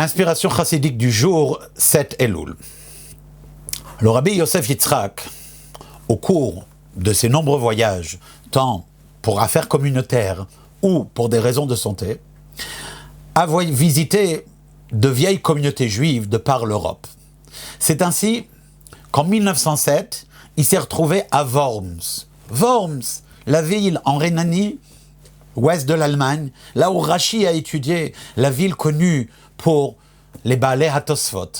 Inspiration chassidique du jour, 7 Elul. Le rabbi Yosef Yitzhak, au cours de ses nombreux voyages, tant pour affaires communautaires ou pour des raisons de santé, a visité de vieilles communautés juives de par l'Europe. C'est ainsi qu'en 1907, il s'est retrouvé à Worms. Worms, la ville en Rhénanie, ouest de l'Allemagne, là où Rashi a étudié, la ville connue pour les Baalei HaTosfot.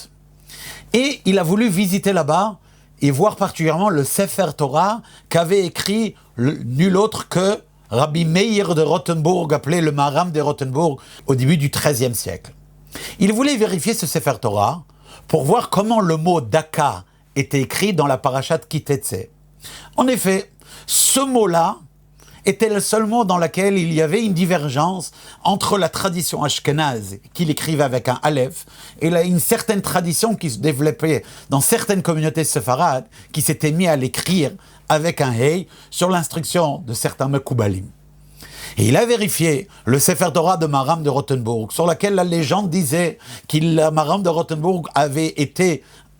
Et il a voulu visiter là-bas et voir particulièrement le Sefer Torah qu'avait écrit nul autre que Rabbi Meir de Rothenburg, appelé le Maharam de Rothenburg, au début du XIIIe siècle. Il voulait vérifier ce Sefer Torah pour voir comment le mot Daka était écrit dans la parashat Kitetse. En effet, ce mot-là était le seul mot dans lequel il y avait une divergence entre la tradition ashkénaze, qu'il écrivait avec un aleph, et une certaine tradition qui se développait dans certaines communautés séfarades, qui s'étaient mis à l'écrire avec un hey, sur l'instruction de certains mekoubalim. Et il a vérifié le Sefer Torah de Maharam de Rothenburg, sur laquelle la légende disait que Maharam de Rothenburg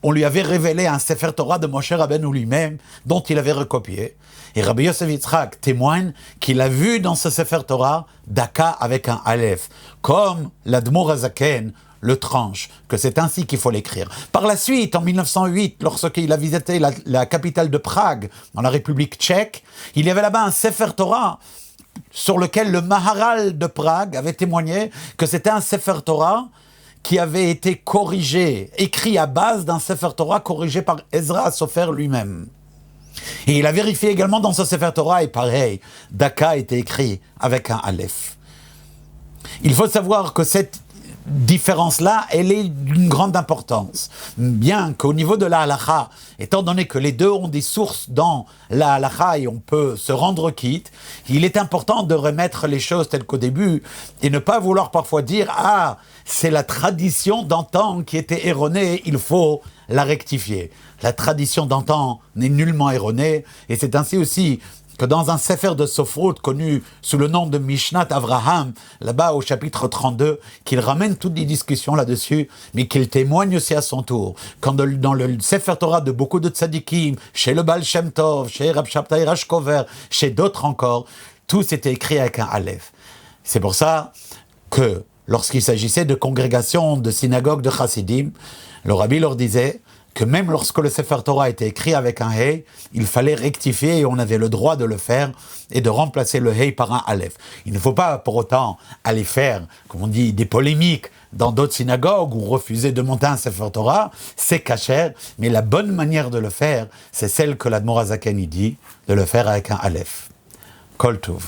on lui avait révélé un Sefer Torah de Moshe Rabbeinu lui-même, dont il avait recopié. Et Rabbi Yosef Yitzhak témoigne qu'il a vu dans ce Sefer Torah Daka avec un Aleph, comme l'Admour Hazaken le tranche, que c'est ainsi qu'il faut l'écrire. Par la suite, en 1908, lorsqu'il a visité la capitale de Prague, dans la République tchèque, il y avait là-bas un Sefer Torah sur lequel le Maharal de Prague avait témoigné que c'était un Sefer Torah qui avait été corrigé, écrit à base d'un Sefer Torah corrigé par Ezra Sofer lui-même. Et il a vérifié également dans ce Sefer Torah, et pareil, Daka était écrit avec un Aleph. Il faut savoir que cette différence-là, elle est d'une grande importance. Bien qu'au niveau de la halakha, étant donné que les deux ont des sources dans la halakha et on peut se rendre quitte, il est important de remettre les choses telles qu'au début et ne pas vouloir parfois dire « Ah, c'est la tradition d'antan qui était erronée, il faut la rectifier ». La tradition d'antan n'est nullement erronée et c'est ainsi aussi que dans un sefer de Sofrut connu sous le nom de Mishnat Avraham, là-bas au chapitre 32, qu'il ramène toutes les discussions là-dessus, mais qu'il témoigne aussi à son tour. Quand dans le sefer Torah de beaucoup de tzadikim, chez le Baal Shem Tov, chez Rab Shabtai Rashkover, chez d'autres encore, tout c'était écrit avec un Aleph. C'est pour ça que lorsqu'il s'agissait de congrégations, de synagogues, de chassidim, le rabbi leur disait que même lorsque le Sefer Torah était écrit avec un Hey, il fallait rectifier et on avait le droit de le faire et de remplacer le Hey par un Aleph. Il ne faut pas pour autant aller faire, comme on dit, des polémiques dans d'autres synagogues ou refuser de monter un Sefer Torah, c'est kasher, mais la bonne manière de le faire, c'est celle que l'Admor HaZaken dit, de le faire avec un Aleph. Kol Tov.